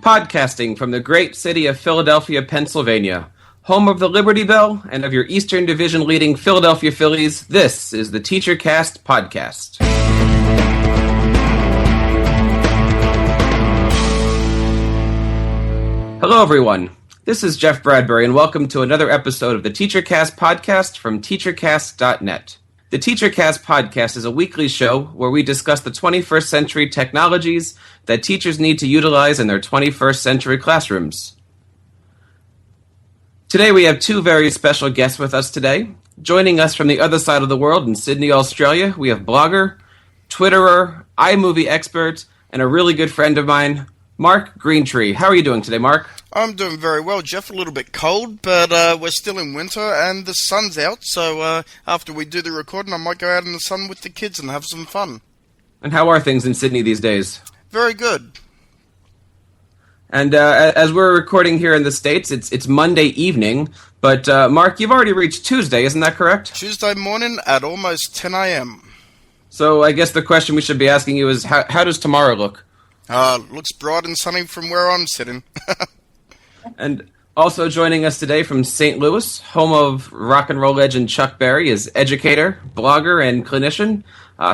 Podcasting from the great city of Philadelphia, Pennsylvania, home of the Liberty Bell and of your Eastern Division leading Philadelphia Phillies, this is the TeacherCast Podcast. Hello, everyone. This is Jeff Bradbury, and welcome to another episode of the TeacherCast Podcast from TeacherCast.net. The TeacherCast Podcast is a weekly show where we discuss the 21st century technologies that teachers need to utilize in their 21st century classrooms. Today we have two very special guests with us today. Joining us from the other side of the world in Sydney, Australia, we have blogger, Twitterer, iMovie expert, and a really good friend of mine, Mark Greentree. How are you doing today, Mark? I'm doing very well, Jeff. A little bit cold, but we're still in winter and the sun's out, so after we do the recording, I might go out in the sun with the kids and have some fun. And how are things in Sydney these days? Very good. And as we're recording here in the States, it's Monday evening, but Mark, you've already reached Tuesday, isn't that correct? Tuesday morning at almost 10 a.m. So I guess the question we should be asking you is, how does tomorrow look? Looks bright and sunny from where I'm sitting. And also joining us today from St. Louis, home of rock and roll legend Chuck Berry, is educator, blogger, and clinician,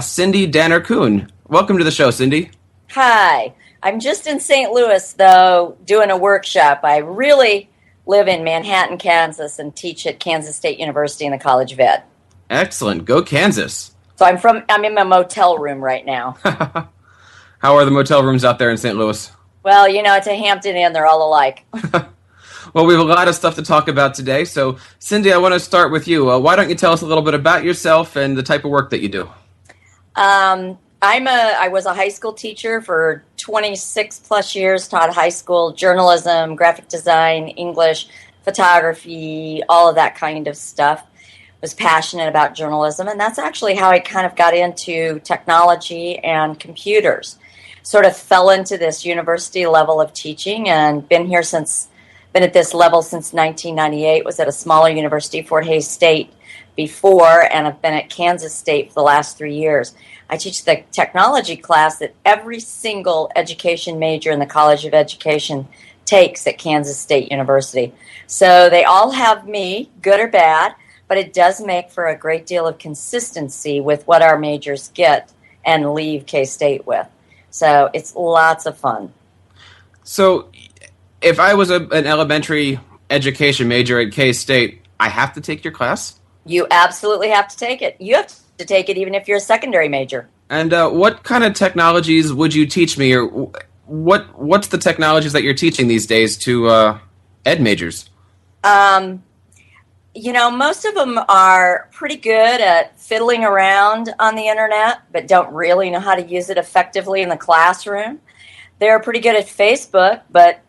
Cindy Danner-Kuhn. Welcome to the show, Cindy. Hi. I'm just in St. Louis, though, doing a workshop. I really live in Manhattan, Kansas, and teach at Kansas State University in the College of Ed. Excellent. Go Kansas. So I'm in my motel room right now. How are the motel rooms out there in St. Louis? Well, you know, it's a Hampton Inn. They're all alike. Well, we have a lot of stuff to talk about today. So, Cindy, I want to start with you. Why don't you tell us a little bit about yourself and the type of work that you do? I was a high school teacher for 26 plus years, taught high school journalism, graphic design, English, photography, all of that kind of stuff. Was passionate about journalism, and that's actually how I kind of got into technology and computers. Sort of fell into this university level of teaching and been at this level since 1998, was at a smaller university, Fort Hays State, before, and I've been at Kansas State for the last 3 years. I teach the technology class that every single education major in the College of Education takes at Kansas State University. So they all have me, good or bad, but it does make for a great deal of consistency with what our majors get and leave K-State with. So it's lots of fun. So if I was an elementary education major at K-State, I have to take your class? You absolutely have to take it. You have to take it even if you're a secondary major. And what kind of technologies would you teach me, or what's the technologies that you're teaching these days to ed majors? You know, most of them are pretty good at fiddling around on the internet, but don't really know how to use it effectively in the classroom. They're pretty good at Facebook, but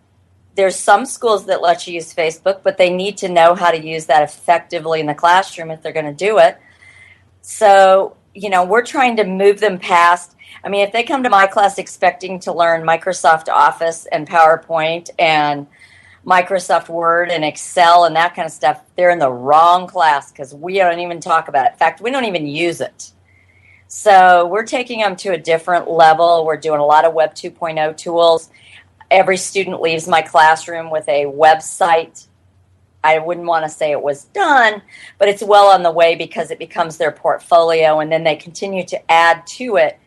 there's some schools that let you use Facebook, but they need to know how to use that effectively in the classroom if they're going to do it. So, you know, we're trying to move them past. I mean, if they come to my class expecting to learn Microsoft Office and PowerPoint and Microsoft Word and Excel and that kind of stuff, they're in the wrong class because we don't even talk about it. In fact, we don't even use it. So we're taking them to a different level. We're doing a lot of Web 2.0 tools. Every student leaves my classroom with a website. I wouldn't want to say it was done, but it's well on the way because it becomes their portfolio, and then they continue to add to it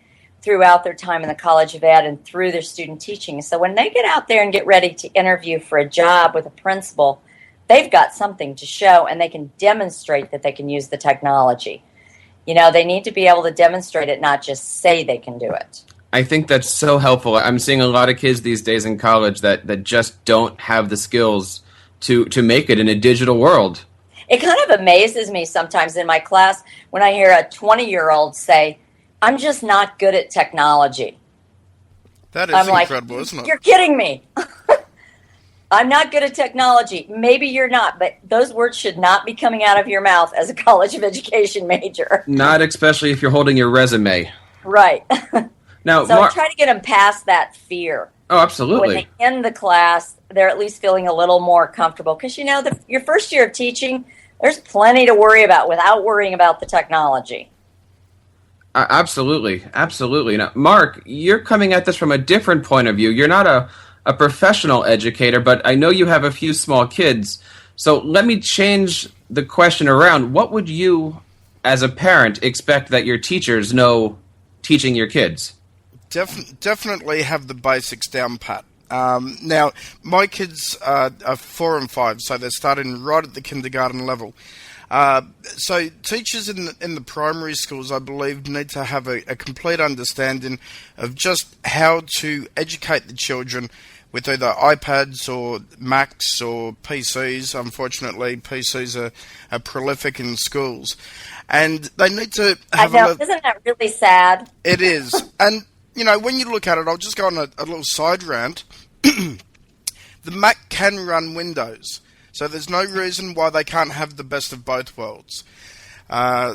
throughout their time in the College of Ed and through their student teaching. So when they get out there and get ready to interview for a job with a principal, they've got something to show, and they can demonstrate that they can use the technology. You know, they need to be able to demonstrate it, not just say they can do it. I think that's so helpful. I'm seeing a lot of kids these days in college that just don't have the skills to make it in a digital world. It kind of amazes me sometimes in my class when I hear a 20-year-old say, "I'm just not good at technology." That is incredible, isn't it? You're kidding me. I'm not good at technology. Maybe you're not, but those words should not be coming out of your mouth as a College of Education major. Not especially if you're holding your resume. Right. Now, so I try to get them past that fear. Oh, absolutely. When they end the class, they're at least feeling a little more comfortable. Because, you know, your first year of teaching, there's plenty to worry about without worrying about the technology. Absolutely. Absolutely. Now, Mark, you're coming at this from a different point of view. You're not a professional educator, but I know you have a few small kids. So let me change the question around. What would you, as a parent, expect that your teachers know teaching your kids? Definitely have the basics down pat. Now, my kids are 4 and 5, so they're starting right at the kindergarten level. So teachers in the primary schools, I believe, need to have a complete understanding of just how to educate the children with either iPads or Macs or PCs. Unfortunately, PCs are prolific in schools. And they need to have isn't that really sad? It is. And, when you look at it, I'll just go on a little side rant. The Mac can run Windows. So there's no reason why they can't have the best of both worlds.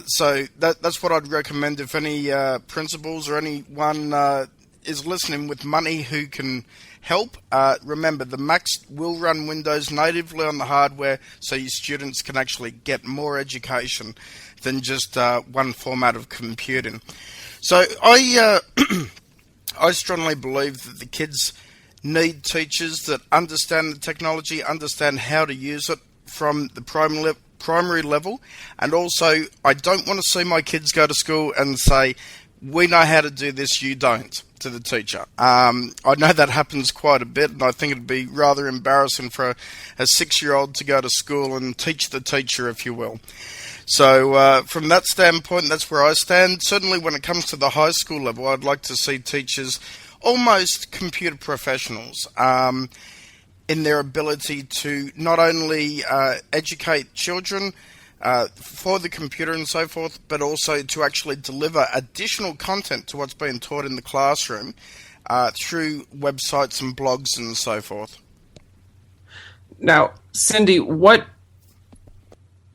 So that's what I'd recommend if any principals or anyone is listening with money who can help. Remember, the Macs will run Windows natively on the hardware, so your students can actually get more education than just one format of computing. So I strongly believe that the kids need teachers that understand the technology, understand how to use it from the primary level, and also I don't want to see my kids go to school and say, we know how to do this, you don't, to the teacher. I know that happens quite a bit, and I think it'd be rather embarrassing for a 6-year-old to go to school and teach the teacher, if you will. So from that standpoint, that's where I stand. Certainly when it comes to the high school level, I'd like to see teachers almost computer professionals in their ability to not only educate children for the computer and so forth, but also to actually deliver additional content to what's being taught in the classroom through websites and blogs and so forth. Now, Cindy, what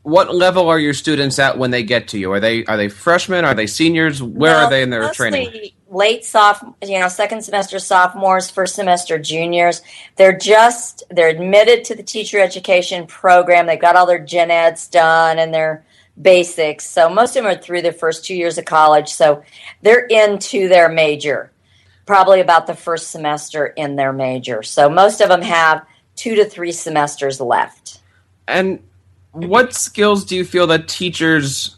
level are your students at when they get to you? Are they freshmen? Are they seniors? Where are they in their training? Late second semester sophomores, first semester juniors. They're admitted to the teacher education program. They've got all their gen eds done and their basics. So most of them are through their first 2 years of college. So they're into their major, probably about the first semester in their major. So most of them have 2 to 3 semesters left. And what skills do you feel that teachers,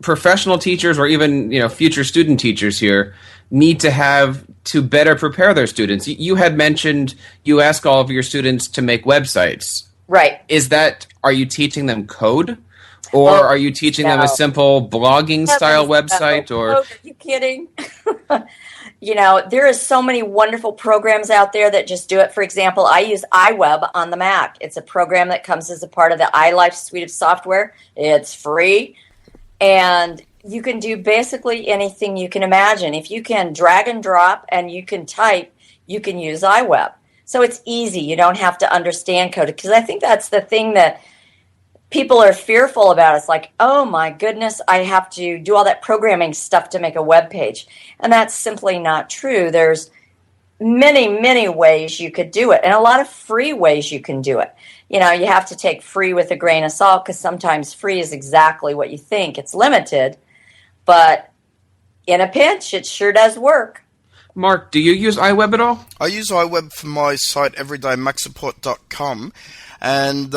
professional teachers, or even future student teachers here need to have to better prepare their students? You had mentioned you ask all of your students to make websites. Right. Are you teaching them code? Or are you teaching them a simple blogging style website? Or are you kidding? There is so many wonderful programs out there that just do it. For example, I use iWeb on the Mac. It's a program that comes as a part of the iLife suite of software. It's free. And you can do basically anything you can imagine. If you can drag and drop and you can type, you can use iWeb. So it's easy. You don't have to understand code. Because I think that's the thing that people are fearful about. It's like, oh my goodness, I have to do all that programming stuff to make a web page. And that's simply not true. There's many, many ways you could do it, and a lot of free ways you can do it. You have to take free with a grain of salt, because sometimes free is exactly what you think. It's limited, but in a pinch, it sure does work. Mark, do you use iWeb at all? I use iWeb for my site, everydayMacSupport.com, and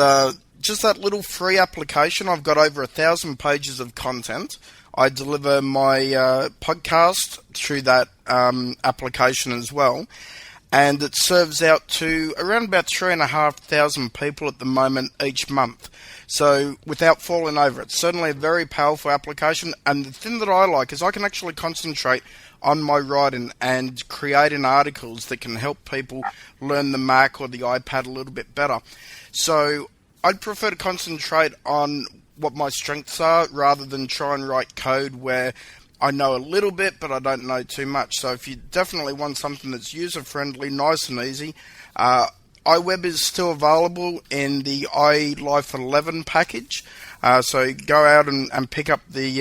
just that little free application. I've got over 1,000 pages of content. I deliver my podcast through that application as well, and it serves out to around about 3,500 people at the moment each month. So without falling over, it's certainly a very powerful application, and the thing that I like is I can actually concentrate on my writing and creating articles that can help people learn the Mac or the iPad a little bit better. So I'd prefer to concentrate on what my strengths are rather than try and write code where I know a little bit but I don't know too much. So if you definitely want something that's user-friendly, nice and easy, iWeb is still available in the iLife 11 package. So go out and pick up the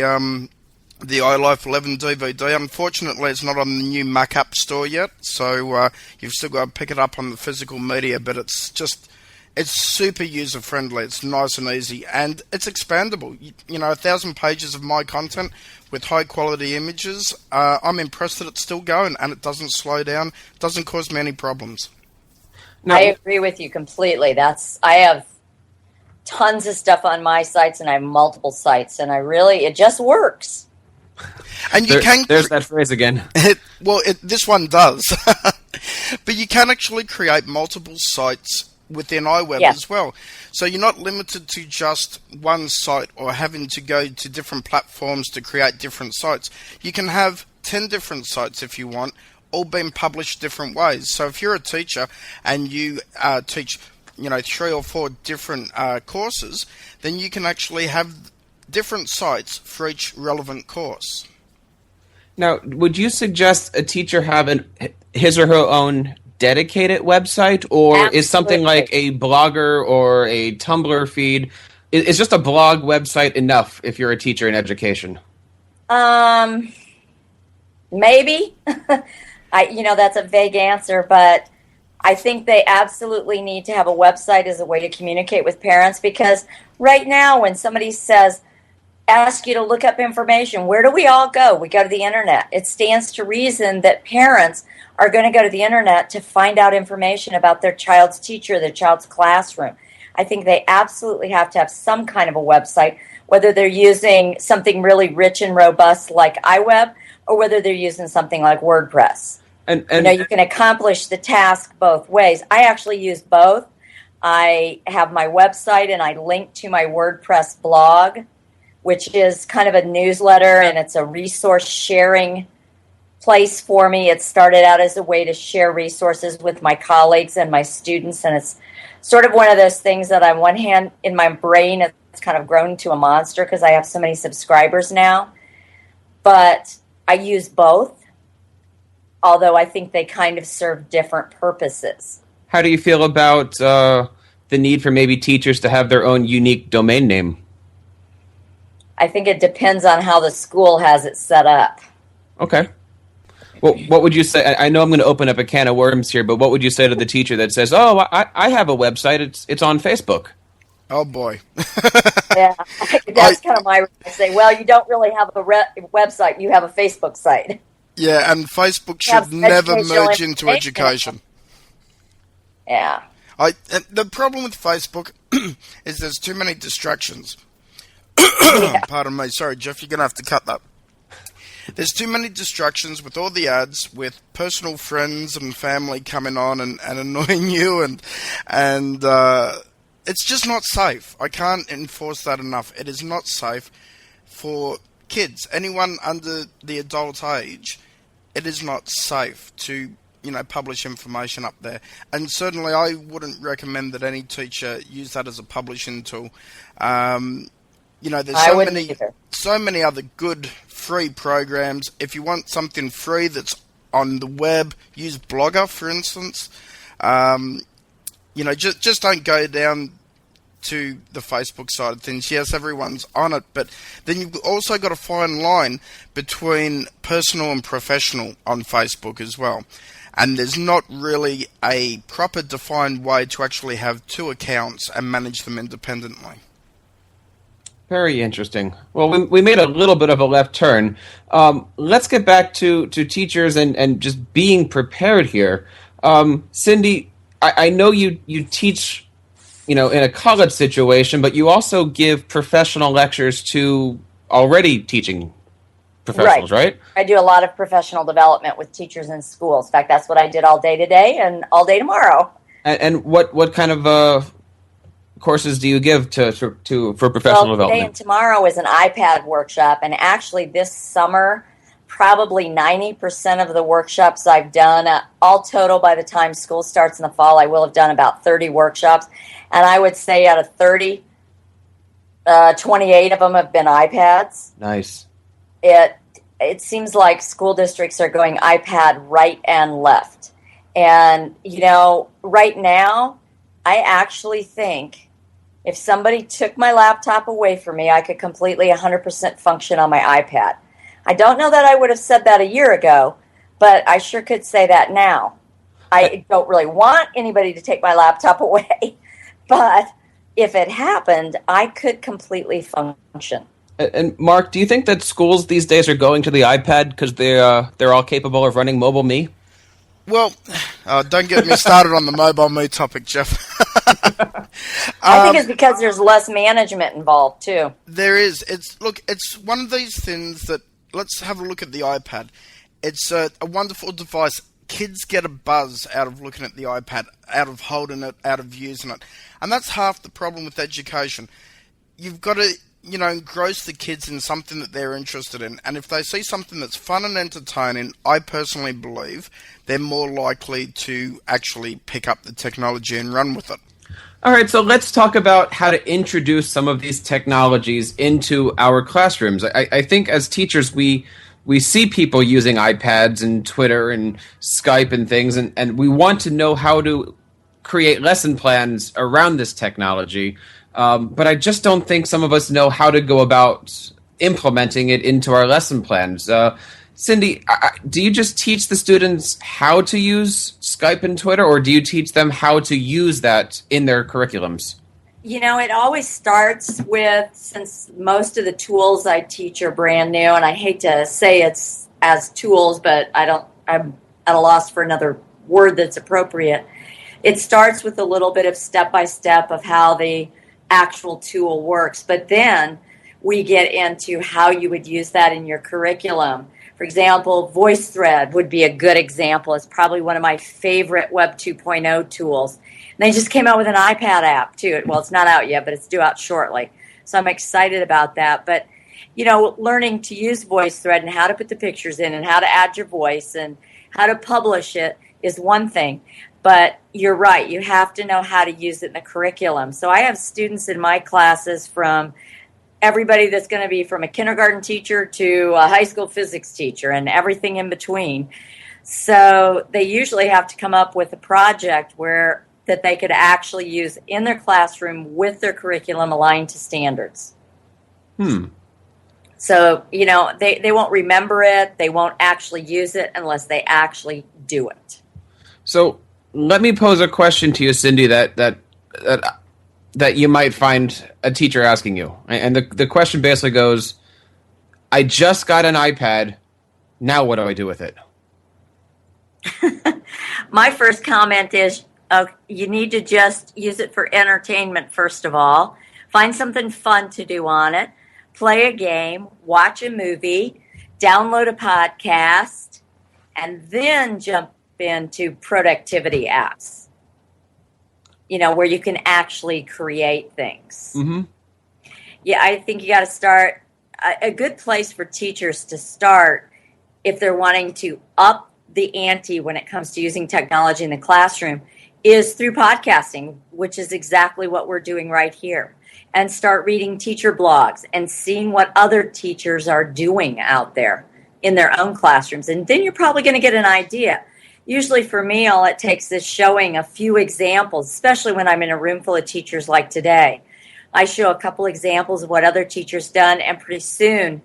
iLife 11 DVD. Unfortunately, it's not on the new Mac App Store yet, so you've still got to pick it up on the physical media, but it's super user-friendly, it's nice and easy, and it's expandable. 1,000 pages of my content with high-quality images. I'm impressed that it's still going, and it doesn't slow down, doesn't cause me any problems. Now, I agree with you completely. I have tons of stuff on my sites, and I have multiple sites, and it just works. And there's that phrase again. This one does. But you can actually create multiple sites within iWeb as well. So you're not limited to just one site or having to go to different platforms to create different sites. You can have 10 different sites if you want, all being published different ways. So if you're a teacher and you teach 3 or 4 different courses, then you can actually have different sites for each relevant course. Now, would you suggest a teacher have his or her own dedicated website, or Absolutely. Is something like a blogger or a Tumblr feed, is just a blog website enough if you're a teacher in education? Maybe. That's a vague answer, but I think they absolutely need to have a website as a way to communicate with parents, because right now when somebody asks you to look up information, where do we all go? We go to the internet. It stands to reason that parents are going to go to the internet to find out information about their child's teacher, their child's classroom. I think they absolutely have to have some kind of a website, whether they're using something really rich and robust like iWeb, or whether they're using something like WordPress. And you can accomplish the task both ways. I actually use both. I have my website and I link to my WordPress blog, which is kind of a newsletter, and it's a resource sharing place for me. It started out as a way to share resources with my colleagues and my students, and it's sort of one of those things that on one hand, in my brain, it's kind of grown into a monster because I have so many subscribers now. But I use both, although I think they kind of serve different purposes. How do you feel about the need for maybe teachers to have their own unique domain name? I think it depends on how the school has it set up. Okay. Well, what would you say? I know I'm going to open up a can of worms here, but what would you say to the teacher that says, "Oh, I have a website. It's on Facebook"? Oh boy. Yeah, that's kind of my. I say, well, you don't really have a website. You have a Facebook site. Yeah, and Facebook should never merge into education. Yeah. The problem with Facebook is there's too many distractions. Pardon me. Sorry, Jeff, you're going to have to cut that. There's too many distractions with all the ads, with personal friends and family coming on and annoying you, and it's just not safe. I can't enforce that enough. It is not safe for kids, anyone under the adult age. It is not safe to publish information up there, and certainly I wouldn't recommend that any teacher use that as a publishing tool. There's so many other good free programs. If you want something free that's on the web, use Blogger, for instance. Just don't go down to the Facebook side of things. Yes, everyone's on it, but then you've also got a fine line between personal and professional on Facebook as well. And there's not really a proper defined way to actually have 2 accounts and manage them independently. Very interesting. Well, we made a little bit of a left turn. Let's get back to teachers and just being prepared here. Cindy, I know you teach, in a college situation, but you also give professional lectures to already teaching professionals, right? I do a lot of professional development with teachers in schools. In fact, that's what I did all day today and all day tomorrow. And what kind of courses do you give for professional development? Today and tomorrow is an iPad workshop, and actually this summer, probably 90% of the workshops I've done, all total by the time school starts in the fall, I will have done about 30 workshops, and I would say out of 30, 28 of them have been iPads. Nice. It seems like school districts are going iPad right and left, and right now, I actually think if somebody took my laptop away from me, I could completely 100% function on my iPad. I don't know that I would have said that a year ago, but I sure could say that now. I don't really want anybody to take my laptop away, but if it happened, I could completely function. And Mark, do you think that schools these days are going to the iPad because they're all capable of running Mobile Me? Well, don't get me started on the mobile me topic, Jeff. I think it's because there's less management involved, too. There is. It's one of these things that, let's have a look at the iPad. It's a wonderful device. Kids get a buzz out of looking at the iPad, out of holding it, out of using it. And that's half the problem with education. You've got to, engross the kids in something that they're interested in. And if they see something that's fun and entertaining, I personally believe they're more likely to actually pick up the technology and run with it. All right, so let's talk about how to introduce some of these technologies into our classrooms. I think as teachers, we see people using iPads and Twitter and Skype and things, and we want to know how to create lesson plans around this technology. But I just don't think some of us know how to go about implementing it into our lesson plans. Cindy, do you just teach the students how to use Skype and Twitter, or do you teach them how to use that in their curriculums? It always starts with, since most of the tools I teach are brand new, and I hate to say it's as tools, but I'm at a loss for another word that's appropriate. It starts with a little bit of step-by-step of how the actual tool works, but then we get into how you would use that in your curriculum. For example, VoiceThread would be a good example. It's probably one of my favorite Web 2.0 tools. And they just came out with an iPad app, too. Well, it's not out yet, but it's due out shortly. So I'm excited about that. But, learning to use VoiceThread and how to put the pictures in and how to add your voice and how to publish it is one thing. But you're right. You have to know how to use it in the curriculum. So I have students in my classes from everybody that's going to be from a kindergarten teacher to a high school physics teacher and everything in between. So they usually have to come up with a project that they could actually use in their classroom with their curriculum aligned to standards. So, they won't remember it. They won't actually use it unless they actually do it. So let me pose a question to you, Cindy, that you might find a teacher asking you. And the question basically goes, I just got an iPad. Now what do I do with it? My first comment is, you need to just use it for entertainment, first of all. Find something fun to do on it. Play a game, watch a movie, download a podcast, and then jump into productivity apps, where you can actually create things. Mm-hmm. Yeah, I think you got to start. A good place for teachers to start if they're wanting to up the ante when it comes to using technology in the classroom is through podcasting, which is exactly what we're doing right here. And start reading teacher blogs and seeing what other teachers are doing out there in their own classrooms. And then you're probably going to get an idea. Usually for me, all it takes is showing a few examples, especially when I'm in a room full of teachers like today. I show a couple examples of what other teachers done, and pretty soon,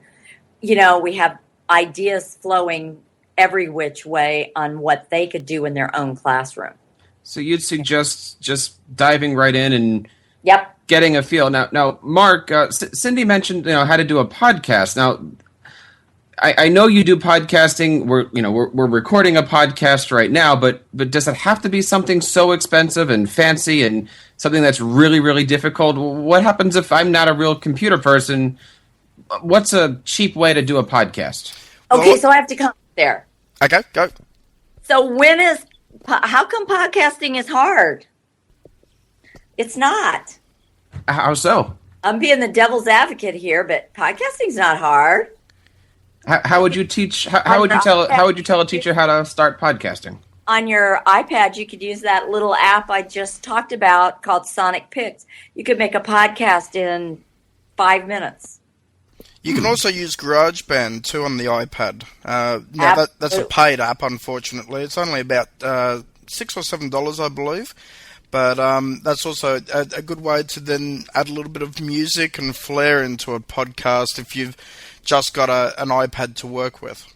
we have ideas flowing every which way on what they could do in their own classroom. So you'd suggest just diving right in and Yep. getting a feel. Now, Mark, Cindy mentioned how to do a podcast. Now, I know you do podcasting. We're recording a podcast right now, but does it have to be something so expensive and fancy and something that's really, really difficult? What happens if I'm not a real computer person? What's a cheap way to do a podcast? Okay, so I have to come there. Okay, go. So how come podcasting is hard? It's not. How so? I'm being the devil's advocate here, but podcasting's not hard. How would you teach? How would you tell a teacher how to start podcasting? On your iPad, you could use that little app I just talked about called Sonic Picks. You could make a podcast in 5 minutes. You can also use GarageBand too on the iPad. That's a paid app, unfortunately. It's only about $6 or $7, I believe. But that's also a good way to then add a little bit of music and flair into a podcast if you've just got an iPad to work with.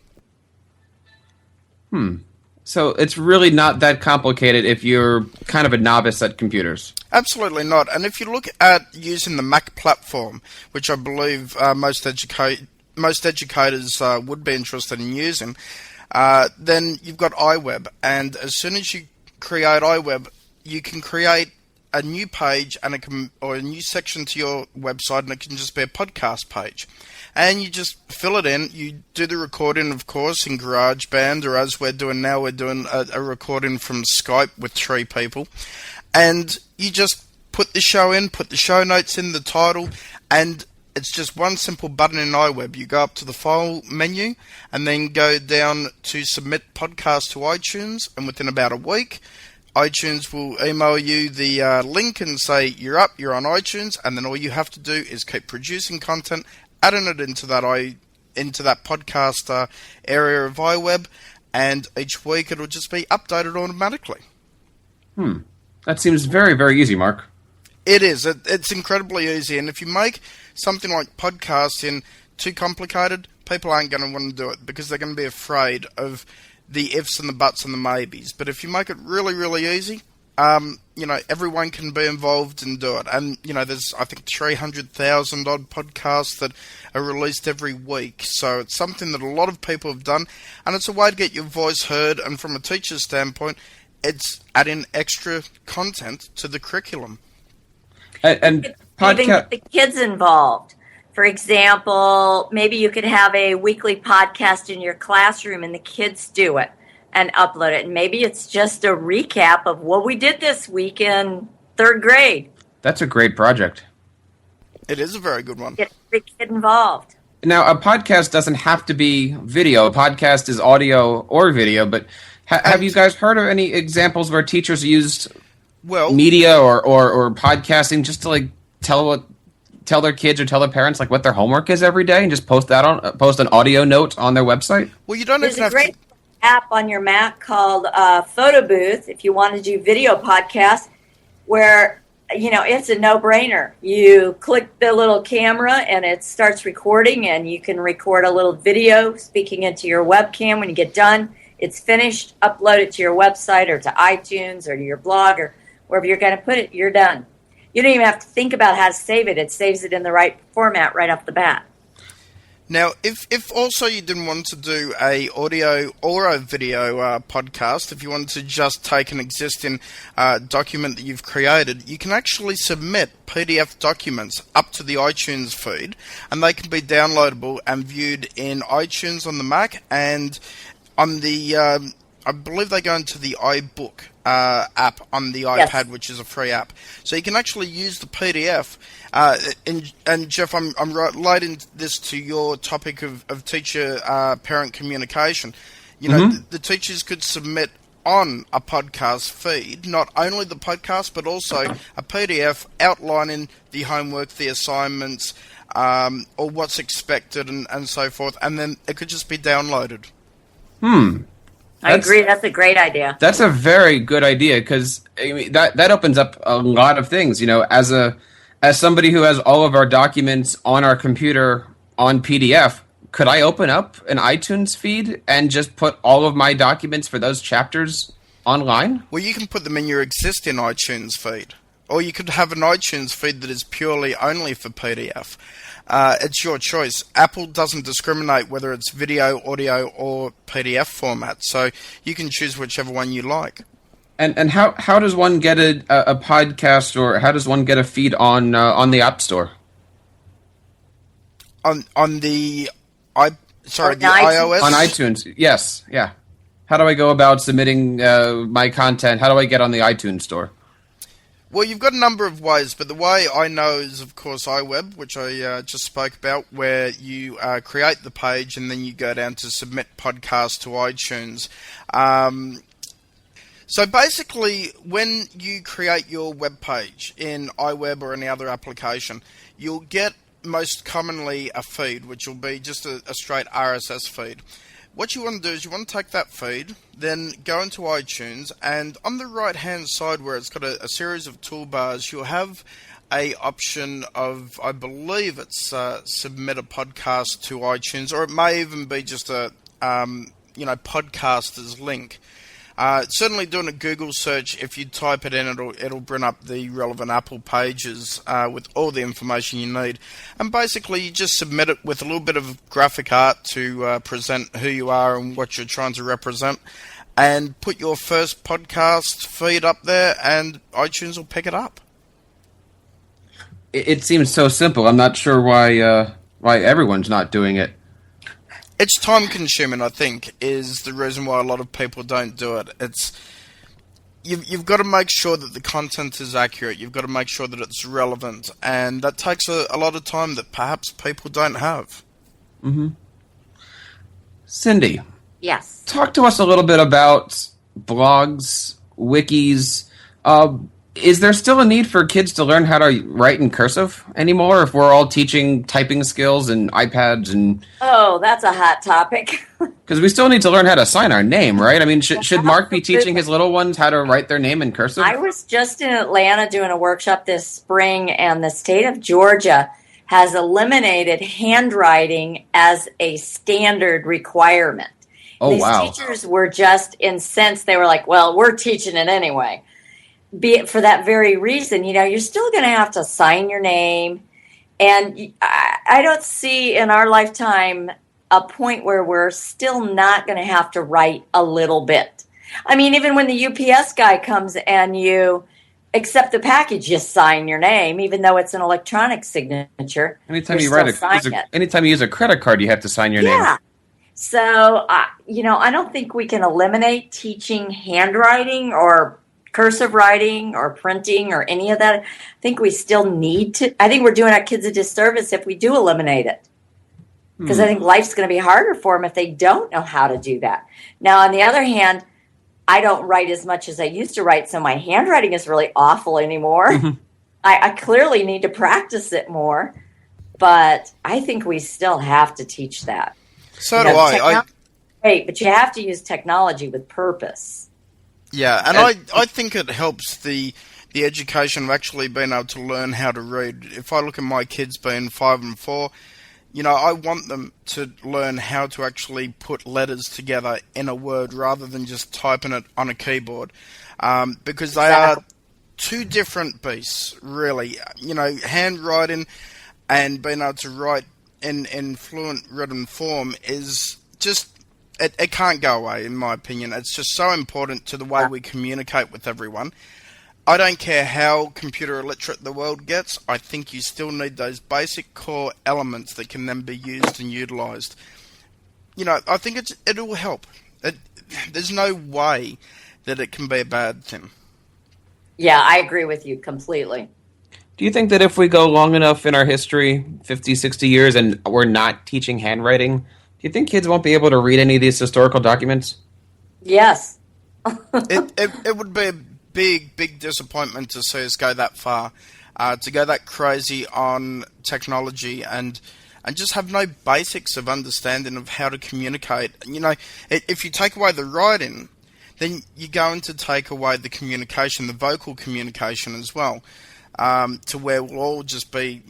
So it's really not that complicated if you're kind of a novice at computers. Absolutely not. And if you look at using the Mac platform, which I believe most educators would be interested in using, Then you've got iWeb, and as soon as you create iWeb, you can create a new page and or a new section to your website, and it can just be a podcast page. And you just fill it in. You do the recording, of course, in GarageBand, or as we're doing now, we're doing a recording from Skype with 3 people. And you just put the show in, put the show notes in, the title, and it's just one simple button in iWeb. You go up to the file menu and then go down to submit podcast to iTunes, and within about a week, iTunes will email you the link and say you're up, you're on iTunes, and then all you have to do is keep producing content, adding it into that podcast area of iWeb, and each week it'll just be updated automatically. That seems very, very easy, Mark. It is. It's incredibly easy, and if you make something like podcasting too complicated, people aren't going to want to do it because they're going to be afraid of the ifs and the buts and the maybes. But if you make it really, really easy, everyone can be involved and do it. And, there's, I think, 300,000 odd podcasts that are released every week. So it's something that a lot of people have done, and it's a way to get your voice heard. And from a teacher's standpoint, it's adding extra content to the curriculum. And even get the kids involved. For example, maybe you could have a weekly podcast in your classroom and the kids do it and upload it. And maybe it's just a recap of what we did this week in 3rd grade. That's a great project. It is a very good one. Get every kid involved. Now, a podcast doesn't have to be video. A podcast is audio or video, but have you guys heard of any examples where teachers used media or podcasting just to tell their kids or tell their parents what their homework is every day, and just post an audio note on their website? Well, you don't There's even have a great app on your Mac called Photo Booth if you want to do video podcasts, where it's a no-brainer. You click the little camera and it starts recording, and you can record a little video speaking into your webcam. When you get done, it's finished. Upload it to your website or to iTunes or to your blog or wherever you're going to put it. You're done. You don't even have to think about how to save it. It saves it in the right format right off the bat. Now, if also you didn't want to do a audio or a video podcast, if you wanted to just take an existing document that you've created, you can actually submit PDF documents up to the iTunes feed, and they can be downloadable and viewed in iTunes on the Mac, and on the, I believe they go into the iBook app on the iPad, which is a free app. So you can actually use the PDF. And Jeff, I'm relating this to your topic of teacher-parent communication. The teachers could submit on a podcast feed, not only the podcast, but also a PDF outlining the homework, the assignments, or what's expected and so forth, and then it could just be downloaded. I agree. That's a great idea. That's a very good idea, because that opens up a lot of things. As somebody who has all of our documents on our computer on PDF, could I open up an iTunes feed and just put all of my documents for those chapters online? Well, you can put them in your existing iTunes feed, or you could have an iTunes feed that is purely only for PDF. It's your choice. Apple doesn't discriminate whether it's video, audio, or PDF format, so you can choose whichever one you like. And how does one get a podcast, or how does one get a feed on the App Store? On the iOS? On iTunes, yes, yeah. How do I go about submitting my content? How do I get on the iTunes Store? Well, you've got a number of ways, but the way I know is, of course, iWeb, which I just spoke about, where you create the page and then you go down to submit podcast to iTunes. So basically, when you create your web page in iWeb or any other application, you'll get most commonly a feed, which will be just a straight RSS feed. What you want to do is you want to take that feed, then go into iTunes, and on the right-hand side where it's got a series of toolbars, you'll have a option of, I believe it's submit a podcast to iTunes, or it may even be just a podcaster's link. Certainly doing a Google search, if you type it in, it'll bring up the relevant Apple pages with all the information you need. And basically, you just submit it with a little bit of graphic art to present who you are and what you're trying to represent. And put your first podcast feed up there, and iTunes will pick it up. It seems so simple. I'm not sure why everyone's not doing it. It's time consuming, I think, is the reason why a lot of people don't do it. You've got to make sure that the content is accurate. You've got to make sure that it's relevant, and that takes a lot of time that perhaps people don't have. Mm-hmm. Cindy. Yes. Talk to us a little bit about blogs, wikis. Is there still a need for kids to learn how to write in cursive anymore if we're all teaching typing skills and iPads and... Oh, that's a hot topic. Because we still need to learn how to sign our name, right? I mean, should Mark be teaching his little ones how to write their name in cursive? I was just in Atlanta doing a workshop this spring, and the state of Georgia has eliminated handwriting as a standard requirement. Oh, These wow. teachers were just incensed. They were like, well, we're teaching it anyway. Be it for that very reason, you're still going to have to sign your name. And I don't see in our lifetime a point where we're still not going to have to write a little bit. I mean, even when the UPS guy comes and you accept the package, you sign your name, even though it's an electronic signature. Anytime you use a credit card, you have to sign your name. Yeah. So, I don't think we can eliminate teaching handwriting or cursive writing or printing or any of that. I think we still need to. I think we're doing our kids a disservice if we do eliminate it. Because I think life's going to be harder for them if they don't know how to do that. Now, on the other hand, I don't write as much as I used to write, so my handwriting is really awful anymore. Mm-hmm. I clearly need to practice it more, but I think we still have to teach that. So do I. Great, but you have to use technology with purpose. Yeah, and I think it helps the education of actually being able to learn how to read. If I look at my kids being 5 and 4, I want them to learn how to actually put letters together in a word rather than just typing it on a keyboard, because they are two different beasts, really. Handwriting and being able to write in fluent written form is just... It can't go away, in my opinion. It's just so important to the way we communicate with everyone. I don't care how computer illiterate the world gets. I think you still need those basic core elements that can then be used and utilised. I think it'll help. There's no way that it can be a bad thing. Yeah, I agree with you completely. Do you think that if we go long enough in our history, 50, 60 years, and we're not teaching handwriting, do you think kids won't be able to read any of these historical documents? Yes. It would be a big disappointment to see us go that far, to go that crazy on technology and just have no basics of understanding of how to communicate. If you take away the writing, then you're going to take away the communication, the vocal communication as well, to where we'll all just be,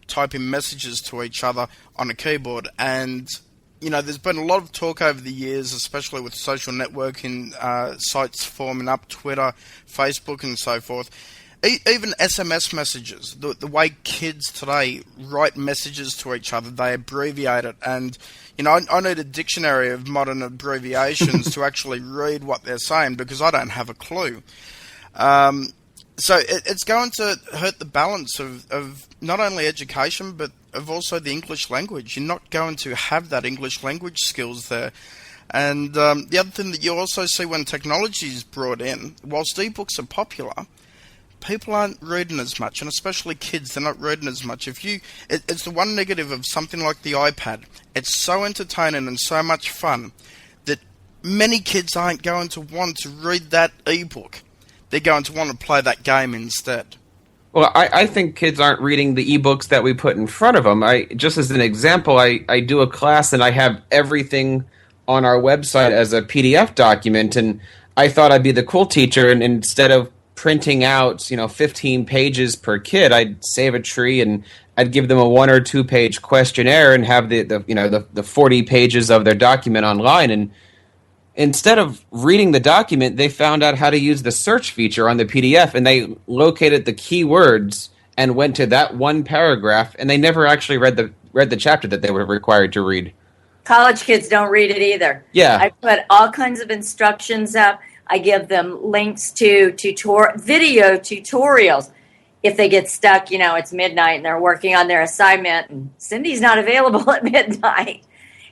typing messages to each other on a keyboard. And there's been a lot of talk over the years, especially with social networking sites forming up, Twitter, Facebook, and so forth. Even SMS messages, the way kids today write messages to each other, they abbreviate it. And, I need a dictionary of modern abbreviations to actually read what they're saying because I don't have a clue. So it's going to hurt the balance of not only education, but of also the English language. You're not going to have that English language skills there. And the other thing that you also see when technology is brought in, whilst ebooks are popular, people aren't reading as much, and especially kids, they're not reading as much. It's the one negative of something like the iPad. It's so entertaining and so much fun that many kids aren't going to want to read that ebook. They're going to want to play that game instead. Well, I think kids aren't reading the ebooks that we put in front of them. Just as an example, I do a class and I have everything on our website as a PDF document, and I thought I'd be the cool teacher, and instead of printing out 15 pages per kid, I'd save a tree and I'd give them a 1 or 2 page questionnaire and have the 40 pages of their document online. And instead of reading the document, they found out how to use the search feature on the PDF, and they located the keywords and went to that one paragraph, and they never actually read the chapter that they were required to read. College kids don't read it either. Yeah. I put all kinds of instructions up. I give them links to video tutorials. If they get stuck, it's midnight and they're working on their assignment and Cindy's not available at midnight,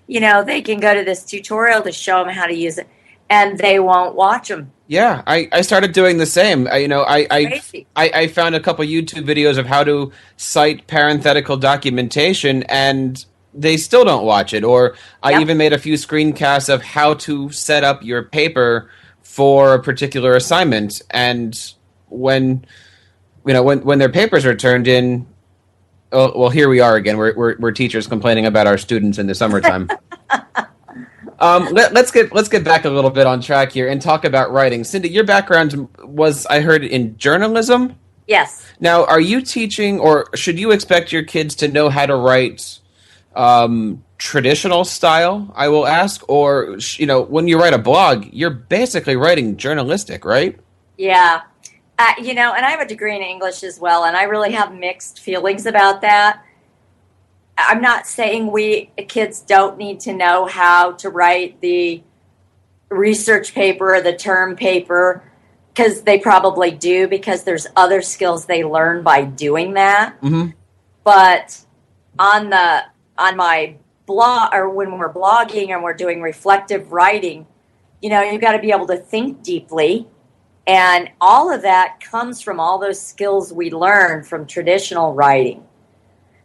they can go to this tutorial to show them how to use it, and they won't watch them. Yeah, I started doing the same. I found a couple YouTube videos of how to cite parenthetical documentation, and they still don't watch it. Or I even made a few screencasts of how to set up your paper for a particular assignment. And when their papers are turned in, oh, well, here we are again. We're teachers complaining about our students in the summertime. Let's get back a little bit on track here and talk about writing. Cindy, your background was, I heard, in journalism? Yes. Now, are you teaching, or should you expect your kids to know how to write traditional style, I will ask? Or, when you write a blog, you're basically writing journalistic, right? Yeah. And I have a degree in English as well, and I really have mixed feelings about that. I'm not saying kids don't need to know how to write the research paper or the term paper, because they probably do, because there's other skills they learn by doing that. Mm-hmm. But on my blog, or when we're blogging and we're doing reflective writing, you've got to be able to think deeply. And all of that comes from all those skills we learn from traditional writing.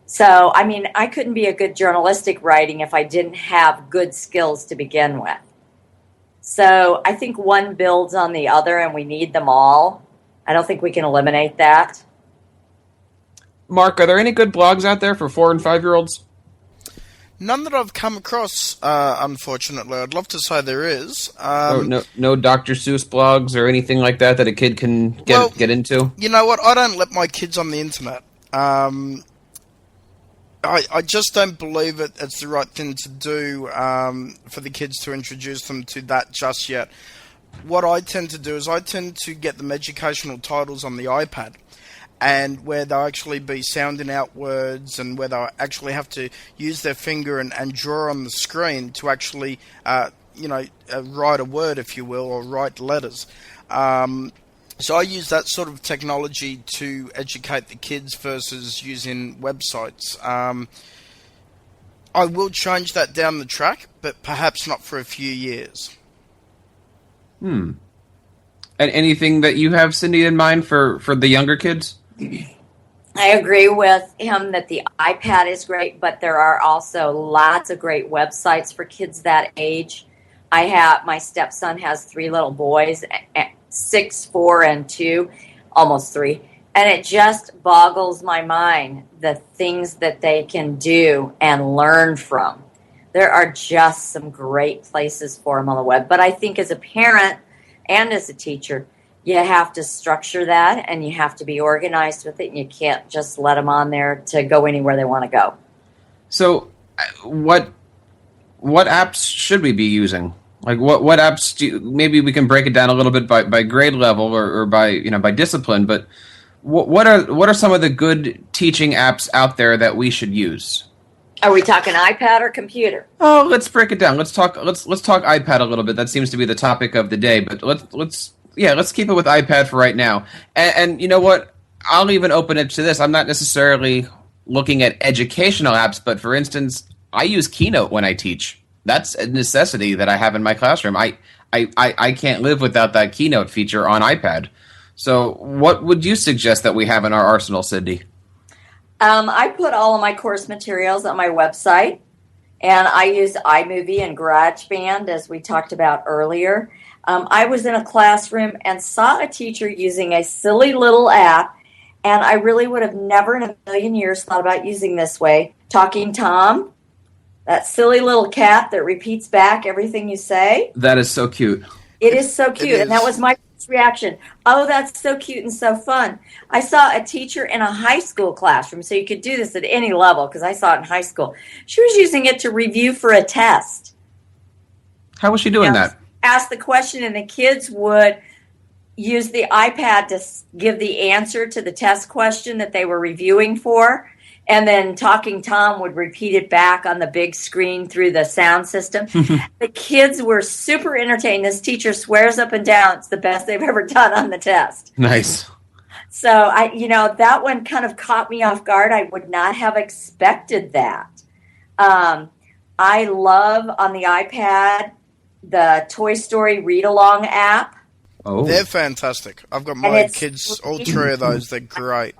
So, I couldn't be a good journalistic writing if I didn't have good skills to begin with. So, I think one builds on the other, and we need them all. I don't think we can eliminate that. Mark, are there any good blogs out there for 4- and 5-year-olds? None that I've come across, unfortunately. I'd love to say there is. No Dr. Seuss blogs or anything like that a kid can get into? You know what? I don't let my kids on the internet. I just don't believe it's the right thing to do for the kids to introduce them to that just yet. What I tend to do is I tend to get them educational titles on the iPad, and where they'll actually be sounding out words, and where they'll actually have to use their finger and draw on the screen to actually, write a word, if you will, or write letters. So I use that sort of technology to educate the kids versus using websites. I will change that down the track, but perhaps not for a few years. And anything that you have, Cindy, in mind for the younger kids? I agree with him that the iPad is great, but there are also lots of great websites for kids that age. My stepson has 3 little boys, 6, 4, and 2, almost 3. And it just boggles my mind, the things that they can do and learn from. There are just some great places for them on the web. But I think as a parent and as a teacher, you have to structure that, and you have to be organized with it, and you can't just let them on there to go anywhere they want to go. So what apps should we be using? Like what apps maybe we can break it down a little bit by grade level or by discipline, but what are some of the good teaching apps out there that we should use? Are we talking iPad or computer? Oh, let's break it down. Let's talk iPad a little bit. That seems to be the topic of the day, but let's keep it with iPad for right now. And you know what? I'll even open it to this. I'm not necessarily looking at educational apps, but for instance, I use Keynote when I teach. That's a necessity that I have in my classroom. I can't live without that Keynote feature on iPad. So what would you suggest that we have in our arsenal, Cindy? I put all of my course materials on my website, and I use iMovie and GarageBand, as we talked about earlier. I was in a classroom and saw a teacher using a silly little app, and I really would have never in a million years thought about using this way. Talking Tom, that silly little cat that repeats back everything you say. That is so cute. It is so cute, and that was my reaction. Oh, that's so cute and so fun. I saw a teacher in a high school classroom, so you could do this at any level because I saw it in high school. She was using it to review for a test. How was she doing that? ask the question, and the kids would use the iPad to give the answer to the test question that they were reviewing for. And then Talking Tom would repeat it back on the big screen through the sound system. The kids were super entertained. This teacher swears up and down it's the best they've ever done on the test. Nice. So, that one kind of caught me off guard. I would not have expected that. I love on the iPad the Toy Story read-along app. Oh, they're fantastic. I've got my kids, all three of those. They're great.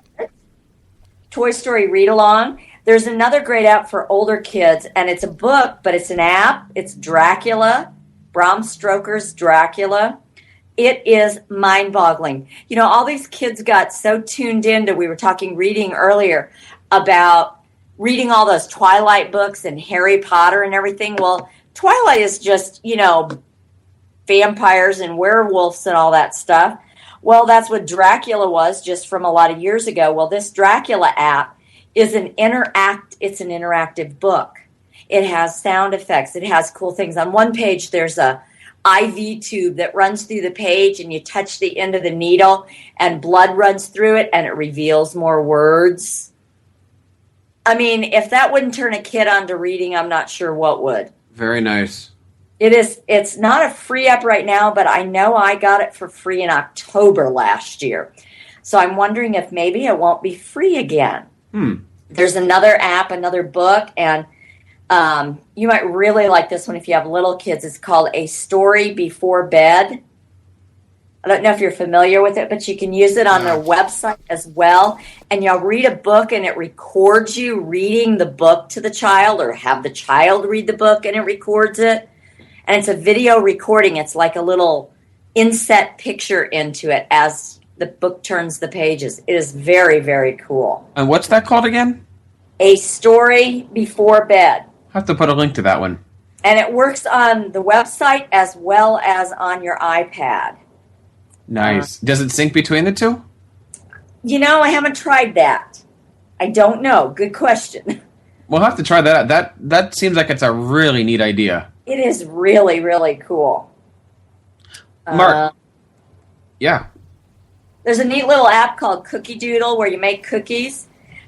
Toy Story read-along. There's another great app for older kids, and it's a book, but it's an app. It's Dracula, Bram Stoker's Dracula. It is mind-boggling. All these kids got so tuned into, we were talking reading earlier, about reading all those Twilight books and Harry Potter and everything. Well, Twilight is just, vampires and werewolves and all that stuff. Well, that's what Dracula was just from a lot of years ago. Well, this Dracula app is it's an interactive book. It has sound effects. It has cool things. On one page, there's a IV tube that runs through the page, and you touch the end of the needle, and blood runs through it, and it reveals more words. I mean, if that wouldn't turn a kid on to reading, I'm not sure what would. very nice. It's not a free app right now, but I know I got it for free in October last year. So I'm wondering if maybe it won't be free again. There's another app, another book, and you might really like this one if you have little kids. It's called A Story Before Bed. I don't know if you're familiar with it, but you can use it on their website as well. And you'll read a book, and it records you reading the book to the child, or have the child read the book, and it records it. And it's a video recording. It's like a little inset picture into it as the book turns the pages. It is very, very cool. And what's that called again? A Story Before Bed. I'll have to put a link to that one. And it works on the website as well as on your iPad. Nice. Does it sync between the two? I haven't tried that. I don't know. Good question. We'll have to try that out. That seems like it's a really neat idea. It is really, really cool. Mark. Yeah. There's a neat little app called Cookie Doodle where you make cookies.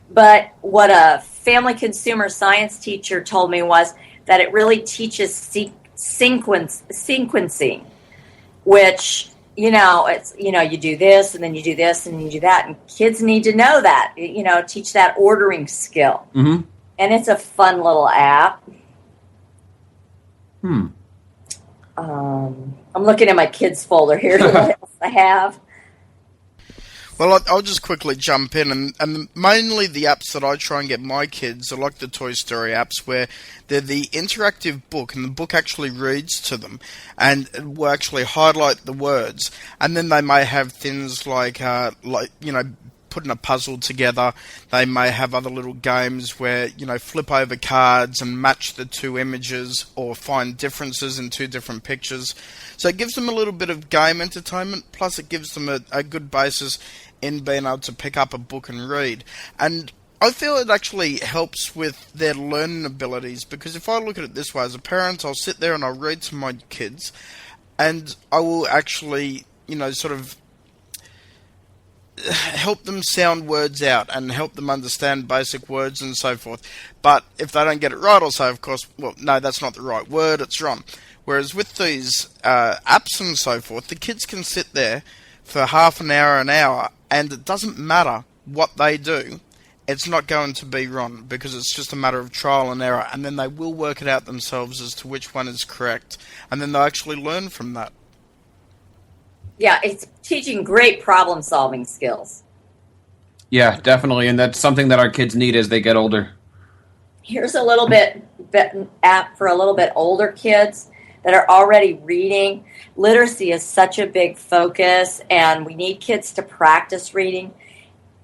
But what a family consumer science teacher told me was that it really teaches sequencing, which, it's, you do this and then you do this and you do that. And kids need to know that, teach that ordering skill. Mm-hmm. And it's a fun little app. I'm looking at my kids folder here. What else I have? Well, I'll just quickly jump in, and mainly the apps that I try and get my kids are like the Toy Story apps, where they're the interactive book, and the book actually reads to them, and it will actually highlight the words, and then they may have things like putting a puzzle together. They may have other little games where, flip over cards and match the two images or find differences in two different pictures. So it gives them a little bit of game entertainment, plus it gives them a good basis in being able to pick up a book and read. And I feel it actually helps with their learning abilities, because if I look at it this way, as a parent, I'll sit there and I'll read to my kids, and I will actually, sort of help them sound words out and help them understand basic words and so forth. But if they don't get it right, I'll say, of course, well, no, that's not the right word, it's wrong. Whereas with these apps and so forth, the kids can sit there for half an hour, and it doesn't matter what they do, it's not going to be wrong, because it's just a matter of trial and error, and then they will work it out themselves as to which one is correct, and then they'll actually learn from that. Yeah, it's teaching great problem-solving skills. Yeah, definitely, and that's something that our kids need as they get older. Here's a little bit app for a little bit older kids that are already reading. Literacy is such a big focus, and we need kids to practice reading.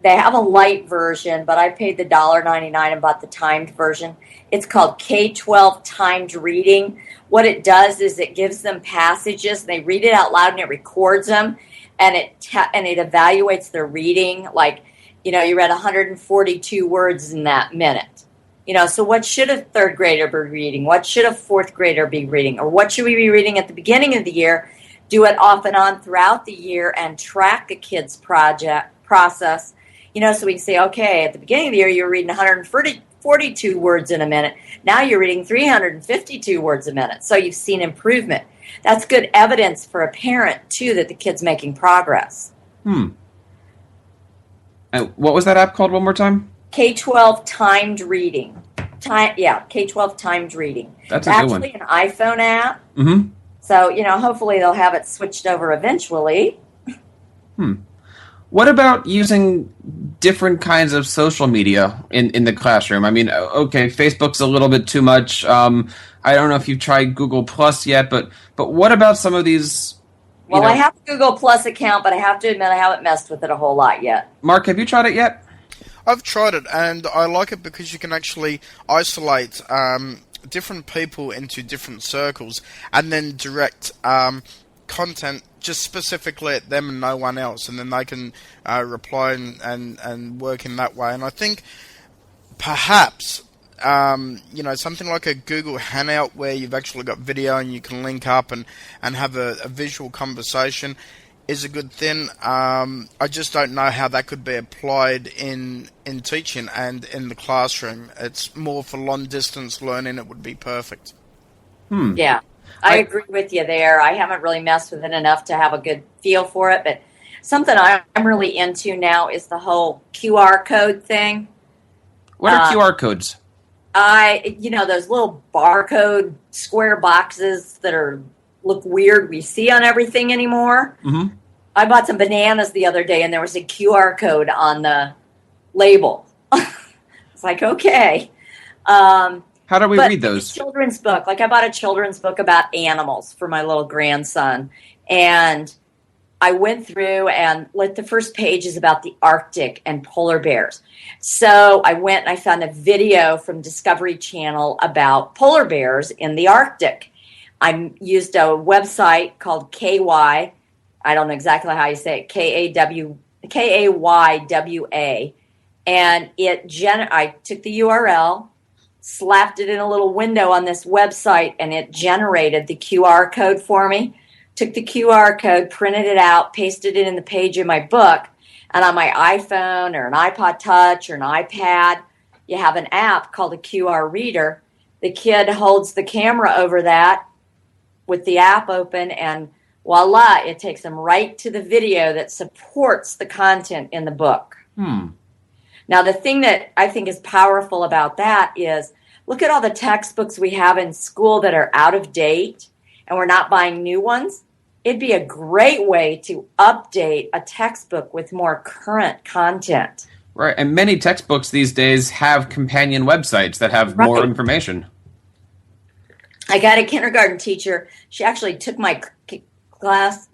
They have a light version, but I paid the $1.99 and bought the timed version. It's called K-12 Timed Reading. What it does is it gives them passages, and they read it out loud, and it records them, and it evaluates their reading. Like, you read 142 words in that minute. So what should a third grader be reading? What should a fourth grader be reading? Or what should we be reading at the beginning of the year? Do it off and on throughout the year and track a kid's process. So we can say, okay, at the beginning of the year, you're reading 142 words in a minute. Now you're reading 352 words a minute. So you've seen improvement. That's good evidence for a parent, too, that the kid's making progress. And what was that app called one more time? K-12 Timed Reading. K-12 Timed Reading. That's it's a good one. actually an iPhone app. Mm-hmm. So, hopefully they'll have it switched over eventually. What about using different kinds of social media in the classroom? I mean, okay, Facebook's a little bit too much. I don't know if you've tried Google Plus yet, but what about some of these? Well, I have a Google Plus account, but I have to admit I haven't messed with it a whole lot yet. Mark, have you tried it yet? I've tried it, and I like it because you can actually isolate different people into different circles and then direct content just specifically at them and no one else, and then they can reply and work in that way. And I think perhaps something like a Google Hangout where you've actually got video and you can link up and have a visual conversation is a good thing. I just don't know how that could be applied in teaching and in the classroom. It's more for long distance learning. It would be perfect. Yeah, I agree with you there. I haven't really messed with it enough to have a good feel for it, but something I'm really into now is the whole QR code thing. What are QR codes? Those little barcode square boxes that look weird we see on everything anymore. Mm-hmm. I bought some bananas the other day, and there was a QR code on the label. It's like, okay. How do we read those? A children's book. Like, I bought a children's book about animals for my little grandson, and I went through and the first page is about the Arctic and polar bears. So I went and I found a video from Discovery Channel about polar bears in the Arctic. I used a website called KY. I don't know exactly how you say it. KAYWA. And I took the URL, slapped it in a little window on this website, and it generated the QR code for me. Took the QR code, printed it out, pasted it in the page of my book. And on my iPhone or an iPod Touch or an iPad, you have an app called a QR reader. The kid holds the camera over that with the app open, and voila, it takes them right to the video that supports the content in the book. Now, the thing that I think is powerful about that is, look at all the textbooks we have in school that are out of date, and we're not buying new ones. It'd be a great way to update a textbook with more current content. Right, and many textbooks these days have companion websites that have more information. I got a kindergarten teacher. She actually took my class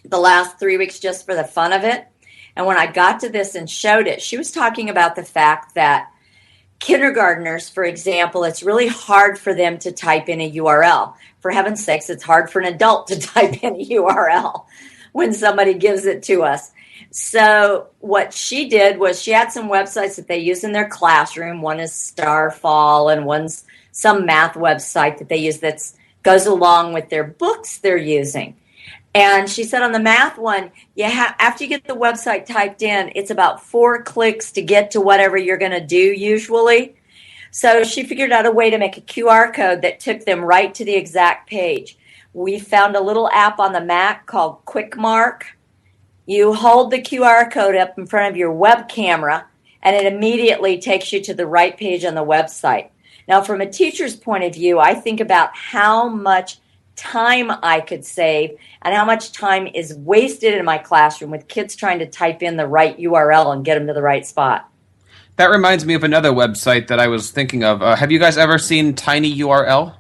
the last 3 weeks just for the fun of it. And when I got to this and showed it, she was talking about the fact that kindergartners, for example, it's really hard for them to type in a URL. For heaven's sakes, it's hard for an adult to type in a URL when somebody gives it to us. So what she did was she had some websites that they use in their classroom. One is Starfall, and one's some math website that they use that goes along with their books they're using. And she said on the math one, after you get the website typed in, it's about 4 clicks to get to whatever you're going to do usually. So she figured out a way to make a QR code that took them right to the exact page. We found a little app on the Mac called Quick Mark. You hold the QR code up in front of your web camera, and it immediately takes you to the right page on the website. Now, from a teacher's point of view, I think about how much time I could save and how much time is wasted in my classroom with kids trying to type in the right URL and get them to the right spot. That reminds me of another website that I was thinking of. Have you guys ever seen Tiny URL?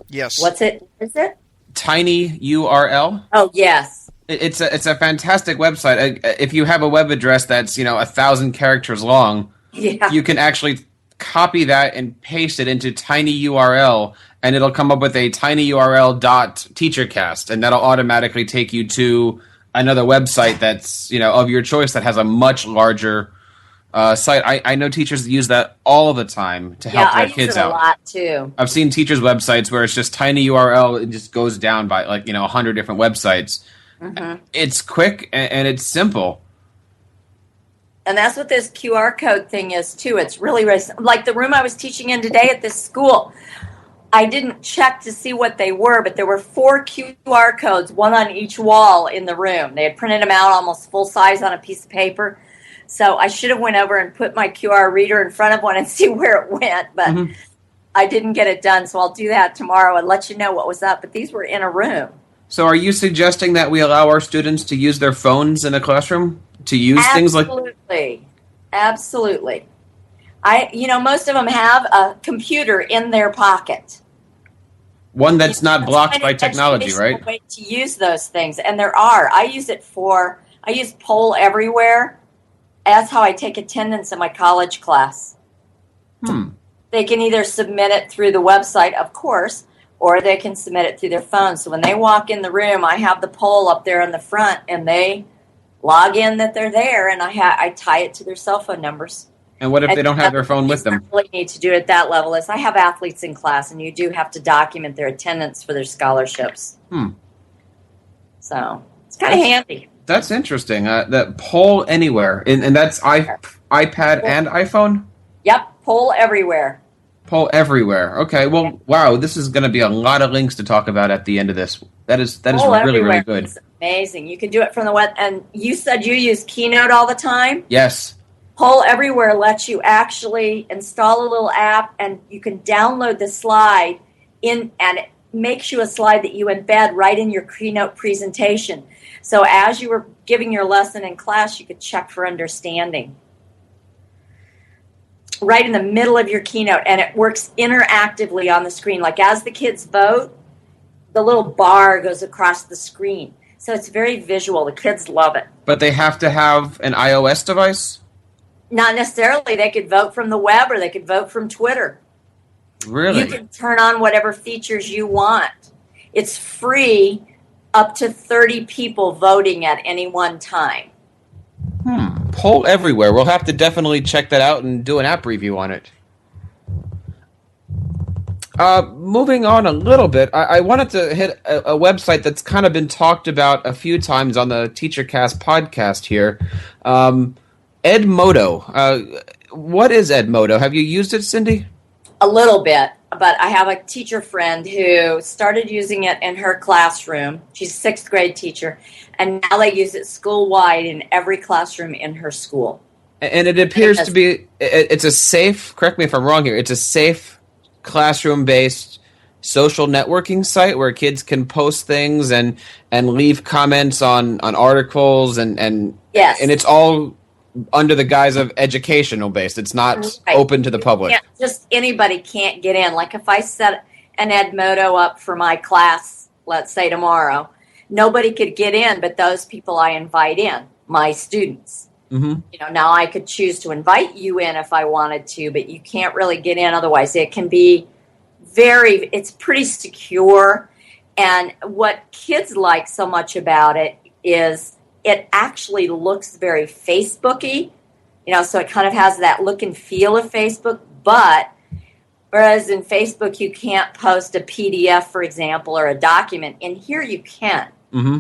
Yes. What's it? Is it? Tiny URL? Oh, yes. It's a fantastic website. If you have a web address that's 1,000 characters long, you can actually copy that and paste it into Tiny URL, and it'll come up with a tinyurl.teachercast, and that'll automatically take you to another website that's of your choice that has a much larger site. I know teachers use that all the time to help their kids out. I use it a lot too. I've seen teachers' websites where it's just tiny URL. It just goes down by 100 different websites. Mm-hmm. It's quick and it's simple. And that's what this QR code thing is too. It's really like the room I was teaching in today at this school. I didn't check to see what they were, but there were 4 QR codes, one on each wall in the room. They had printed them out almost full size on a piece of paper. So I should have went over and put my QR reader in front of one and see where it went, but I didn't get it done. So I'll do that tomorrow and let you know what was up. But these were in a room. So are you suggesting that we allow our students to use their phones in the classroom to use things like... Absolutely. Most of them have a computer in their pocket. One that's not blocked by technology, right? Way to use those things, and there are. I use Poll Everywhere. That's how I take attendance in my college class. They can either submit it through the website, of course, or they can submit it through their phone. So when they walk in the room, I have the poll up there in the front, and they log in that they're there, and I tie it to their cell phone numbers. And what if they don't have their phone with them? I really need to do it at that level. Is I have athletes in class, and you do have to document their attendance for their scholarships. So it's kind of handy. That's interesting. That Poll Anywhere, and that's iPad and iPhone? Yep, Poll Everywhere. Poll Everywhere. Okay, well, wow, this is going to be a lot of links to talk about at the end of this. That is really, really good. It's amazing. You can do it from the web. And you said you use Keynote all the time? Yes. Poll Everywhere lets you actually install a little app, and you can download the slide and it makes you a slide that you embed right in your Keynote presentation. So as you were giving your lesson in class, you could check for understanding. Right in the middle of your Keynote, and it works interactively on the screen. Like as the kids vote, the little bar goes across the screen. So it's very visual. The kids love it. But they have to have an iOS device? Not necessarily. They could vote from the web or they could vote from Twitter. Really? You can turn on whatever features you want. It's free, up to 30 people voting at any one time. Poll Everywhere. We'll have to definitely check that out and do an app review on it. Moving on a little bit, I wanted to hit a website that's kind of been talked about a few times on the TeacherCast podcast here. Edmodo. What is Edmodo? Have you used it, Cindy? A little bit, but I have a teacher friend who started using it in her classroom. She's a 6th grade teacher, and now they use it school-wide in every classroom in her school. And it appears to be, it's a safe, correct me if I'm wrong here, it's a safe classroom-based social networking site where kids can post things and leave comments on articles and yes. And it's all under the guise of educational based. It's not open to the public. Yeah, just anybody can't get in. Like if I set an Edmodo up for my class, let's say tomorrow, nobody could get in but those people I invite in, my students. Mm-hmm. Now I could choose to invite you in if I wanted to, but you can't really get in otherwise. It can be it's pretty secure. And what kids like so much about it is it actually looks very Facebook-y, so it kind of has that look and feel of Facebook, but whereas in Facebook you can't post a PDF, for example, or a document, in here you can. Mm-hmm.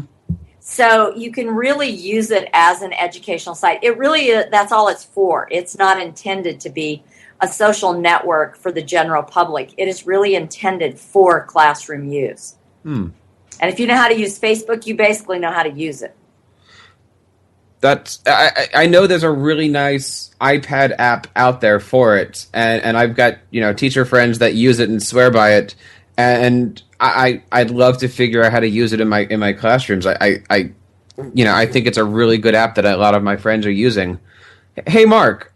So you can really use it as an educational site. It really is, that's all it's for. It's not intended to be a social network for the general public. It is really intended for classroom use. And if you know how to use Facebook, you basically know how to use it. I know there's a really nice iPad app out there for it, and I've got teacher friends that use it and swear by it, and I'd love to figure out how to use it in my classrooms. I think it's a really good app that a lot of my friends are using. Hey Mark,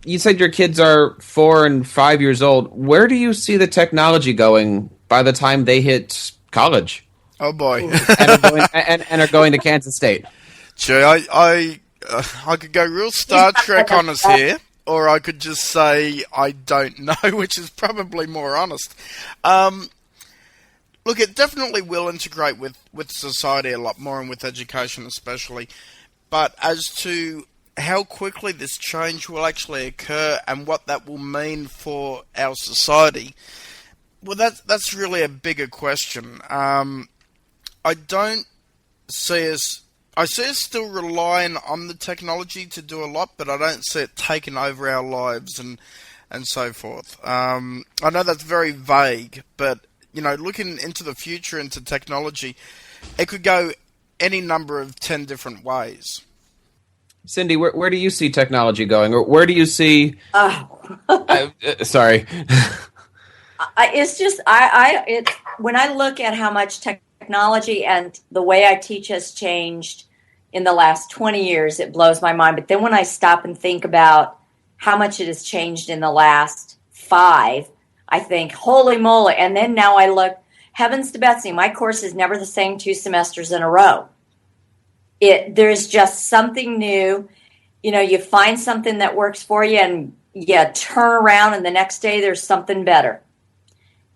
you said your kids are 4 and 5 years old. Where do you see the technology going by the time they hit college? Oh boy, and are going to Kansas State? Gee, I could go real Star Trek on us here, or I could just say I don't know, which is probably more honest. Look, it definitely will integrate with society a lot more and with education especially. But as to how quickly this change will actually occur and what that will mean for our society, well, that's really a bigger question. I don't see us... I see us still relying on the technology to do a lot, but I don't see it taking over our lives and so forth. I know that's very vague, but, looking into the future, into technology, it could go any number of 10 different ways. Cindy, where do you see technology going? Or where do you see... sorry. It's just, when I look at how much technology and the way I teach has changed in the last 20 years, it blows my mind. But then when I stop and think about how much it has changed in the last 5, I think, holy moly. And then now I look, heavens to Betsy, my course is never the same 2 semesters in a row. There's just something new. You find something that works for you and you turn around and the next day there's something better.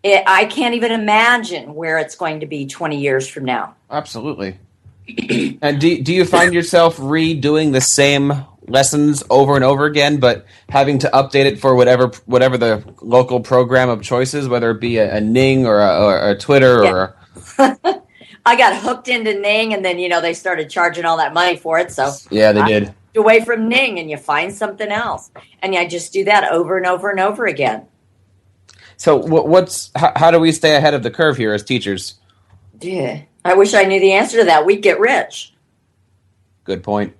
I can't even imagine where it's going to be 20 years from now. Absolutely. And do you find yourself redoing the same lessons over and over again, but having to update it for whatever the local program of choice is, whether it be a Ning or a Twitter or I got hooked into Ning, and then, they started charging all that money for it. So yeah, they did. Away from Ning, and you find something else. And I just do that over and over and over again. So how do we stay ahead of the curve here as teachers? Yeah, I wish I knew the answer to that. We'd get rich. Good point.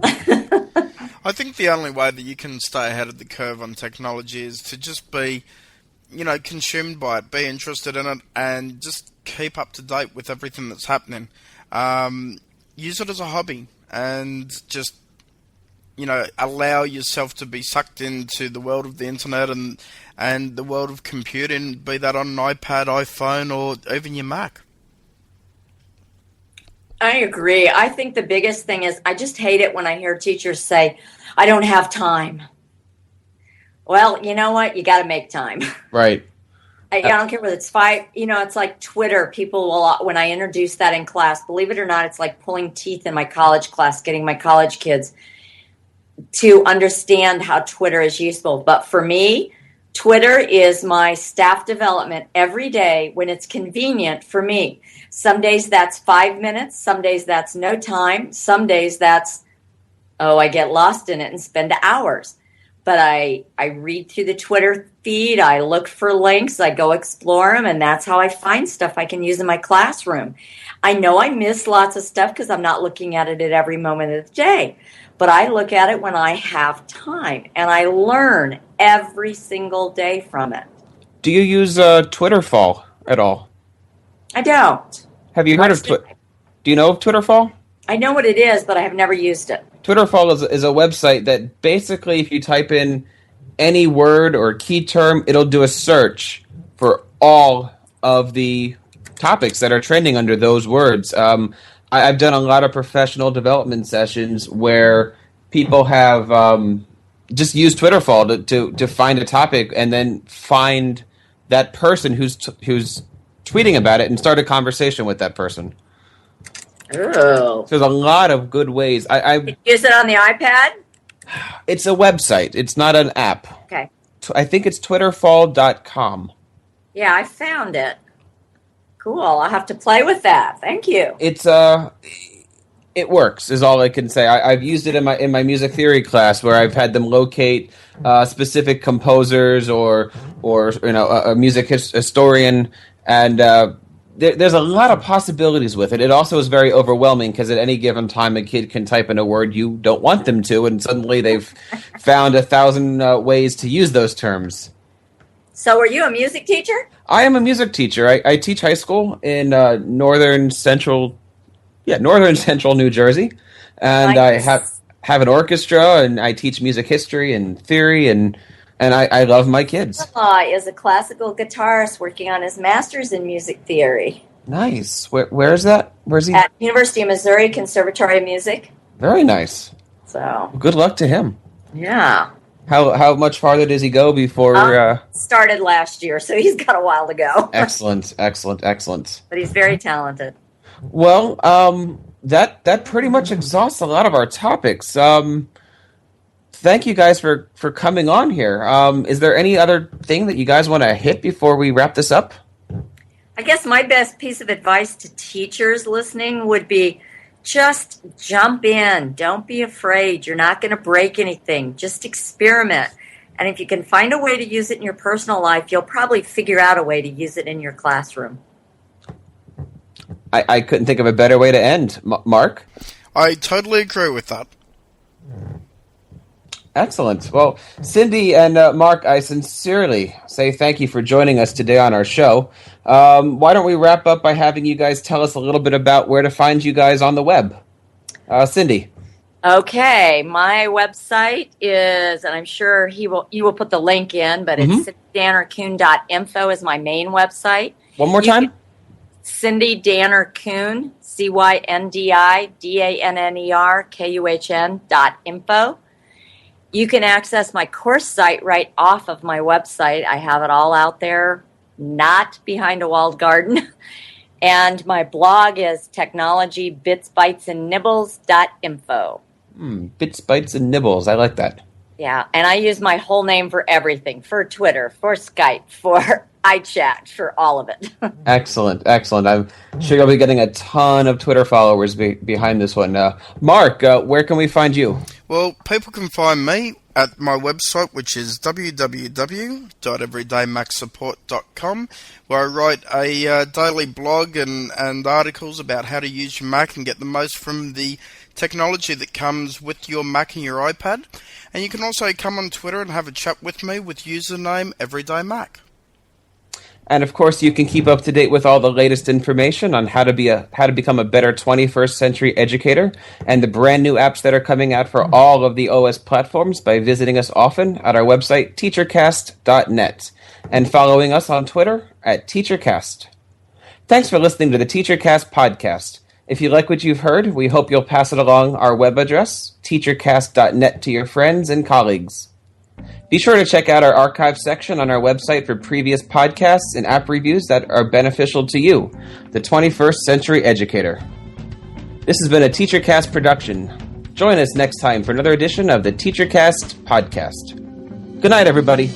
I think the only way that you can stay ahead of the curve on technology is to just be, consumed by it, be interested in it, and just keep up to date with everything that's happening. Use it as a hobby, and just, allow yourself to be sucked into the world of the internet and the world of computing, be that on an iPad, iPhone, or even your Mac. I agree. I think the biggest thing is I just hate it when I hear teachers say, I don't have time. Well, you know what? You got to make time. Right. I don't care whether it's 5, it's like Twitter. People will, when I introduce that in class, believe it or not, it's like pulling teeth in my college class, getting my college kids to understand how Twitter is useful. But for me, Twitter is my staff development every day when it's convenient for me. Some days that's 5 minutes. Some days that's no time. Some days that's, I get lost in it and spend hours. But I read through the Twitter feed. I look for links. I go explore them. And that's how I find stuff I can use in my classroom. I know I miss lots of stuff because I'm not looking at it at every moment of the day. But I look at it when I have time. And I learn every single day from it. Do you use Twitterfall at all? I don't. Have you heard of Twitter? Do you know of Twitterfall? I know what it is, but I have never used it. Twitterfall is a website that basically, if you type in any word or key term, it'll do a search for all of the topics that are trending under those words. I've done a lot of professional development sessions where people have just used Twitterfall to find a topic and then find that person who's tweeting about it and start a conversation with that person. Oh. So there's a lot of good ways. I use it on the iPad? It's a website. It's not an app. Okay. I think it's twitterfall.com. Yeah, I found it. Cool. I'll have to play with that. Thank you. It works, is all I can say. I've used it in my music theory class where I've had them locate specific composers or a music historian, and there's a lot of possibilities with it. It also is very overwhelming because at any given time a kid can type in a word you don't want them to, and suddenly they've found 1,000 ways to use those terms. So are you a music teacher? I am a music teacher. I teach high school in northern central New Jersey, and nice. I have an orchestra, and I teach music history and theory, and I love my kids. Is a classical guitarist working on his master's in music theory. Nice. Where is that? Where's he? At University of Missouri Conservatory of Music. Very nice. So good luck to him. Yeah. How much farther does he go before? Started last year, so he's got a while to go. Excellent. But he's very talented. Well, that pretty much exhausts a lot of our topics. thank you guys for coming on here. Is there any other thing that you guys want to hit before we wrap this up? I guess my best piece of advice to teachers listening would be just jump in. Don't be afraid. You're not going to break anything. Just experiment. And if you can find a way to use it in your personal life, you'll probably figure out a way to use it in your classroom. I couldn't think of a better way to end. Mark? I totally agree with that. Excellent. Well, Cindy and Mark, I sincerely say thank you for joining us today on our show. Why don't we wrap up by having you guys tell us a little bit about where to find you guys on the web? Cindy. Okay, my website is, and I'm sure you will put the link in, but it's cindydannerkuhn.info is my main website. One more time? Cindy Danner Kuhn, CyndyDannerKuhn.info. You can access my course site right off of my website. I have it all out there, not behind a walled garden. And my blog is technologybitsbytesandnibbles.info. Bits, bytes, and nibbles. I like that. Yeah, and I use my whole name for everything, for Twitter, for Skype, for iChat, for all of it. Excellent. I'm sure you'll be getting a ton of Twitter followers behind this one. Mark, where can we find you? Well, people can find me at my website, which is www.everydayMacSupport.com, where I write a daily blog and articles about how to use your Mac and get the most from the technology that comes with your Mac and your iPad. And you can also come on Twitter and have a chat with me with username EverydayMac. And of course, you can keep up to date with all the latest information on how to become a better 21st century educator and the brand new apps that are coming out for all of the OS platforms by visiting us often at our website, TeacherCast.net, and following us on Twitter at TeacherCast. Thanks for listening to the TeacherCast Podcast. If you like what you've heard, we hope you'll pass it along our web address, TeacherCast.net, to your friends and colleagues. Be sure to check out our archive section on our website for previous podcasts and app reviews that are beneficial to you, the 21st century educator. This has been a TeacherCast production. Join us next time for another edition of the TeacherCast Podcast. Good night, everybody.